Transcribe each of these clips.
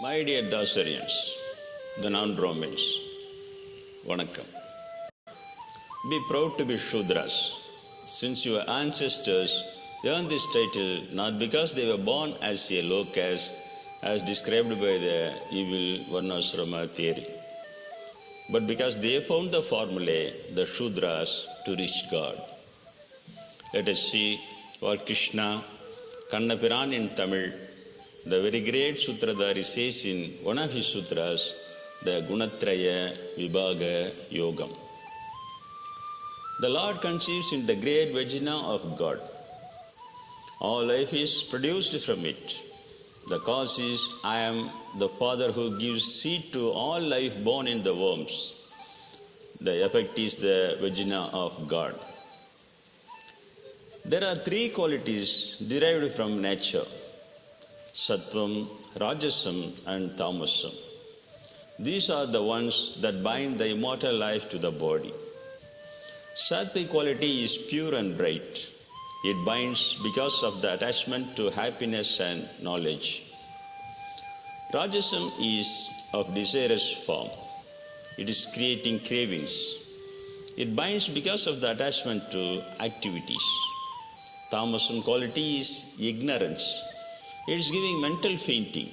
My dear Dasarians, the non-Brahmins, Vanakkam. Be proud to be Shudras, since your ancestors earned this title not because they were born as a low caste as described by the evil Varnashrama theory, but because they found the formulae, the Shudras, to reach God. Let us see what Krishna, Kannapiran in Tamil, the very great Sutradhari, says in one of his sutras, the Gunatraya Vibhaga Yogam. The Lord conceives in the great vagina of God. All life is produced from it. The cause is, I am the Father who gives seed to all life born in the worms. The effect is the vagina of God. There are three qualities derived from nature: Sattvam, Rajasam and Tamasam. These are the ones that bind the immortal life to the body. Sattvic quality is pure and bright. It binds because of the attachment to happiness and knowledge. Rajasam is of desirous form. It is creating cravings. It binds because of the attachment to activities. Tamasam quality is ignorance. It is giving mental fainting.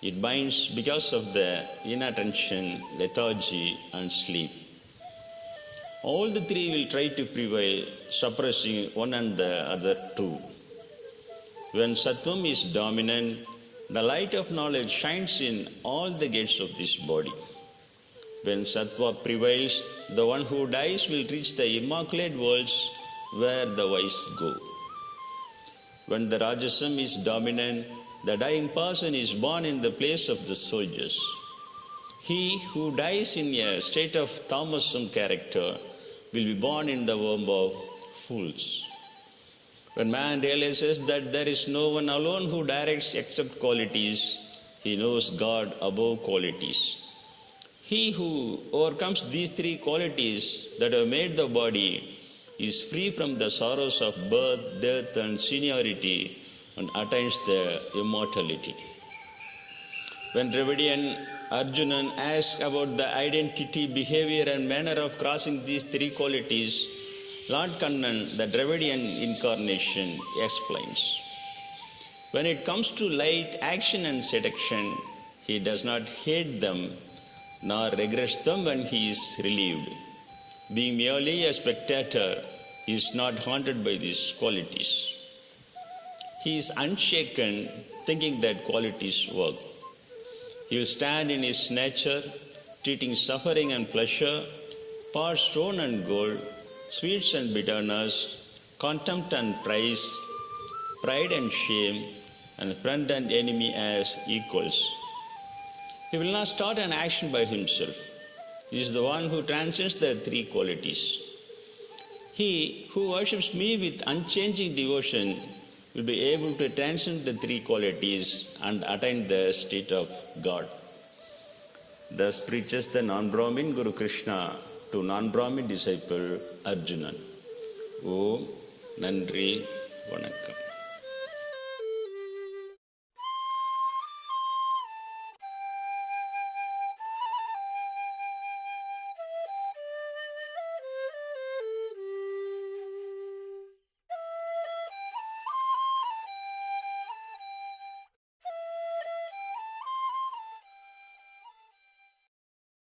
It binds because of the inattention, lethargy and sleep. All the three will try to prevail, suppressing one and the other too. When Sattvam is dominant, the light of knowledge shines in all the gates of this body. When Sattva prevails, the one who dies will reach the immaculate worlds where the wise go. When the Rajasam is dominant, the dying person is born in the place of the soldiers. He who dies in a state of Tamasam character will be born in the womb of fools. When man realizes that there is no one alone who directs except qualities, he knows God above qualities. He who overcomes these three qualities that have made the body is free from the sorrows of birth, death and seniority and attains the immortality. When Dravidian Arjunan asked about the identity, behavior and manner of crossing these three qualities, Lord Kannan, the Dravidian incarnation, explains. When it comes to light, action and seduction, he does not hate them nor regrets them when he is relieved. Being merely a spectator, he is not haunted by these qualities. He is unshaken, thinking that qualities work. He will stand in his nature, treating suffering and pleasure, parts stone and gold, sweets and bitterness, contempt and praise, pride and shame, and friend and enemy as equals. He will not start an action by himself. He is the one who transcends the three qualities. He who worships me with unchanging devotion will be able to transcend the three qualities and attain the state of God. Thus preaches the non-Brahmin Guru Krishna to non-Brahmin disciple Arjunan. Om Nandri Vanakkam.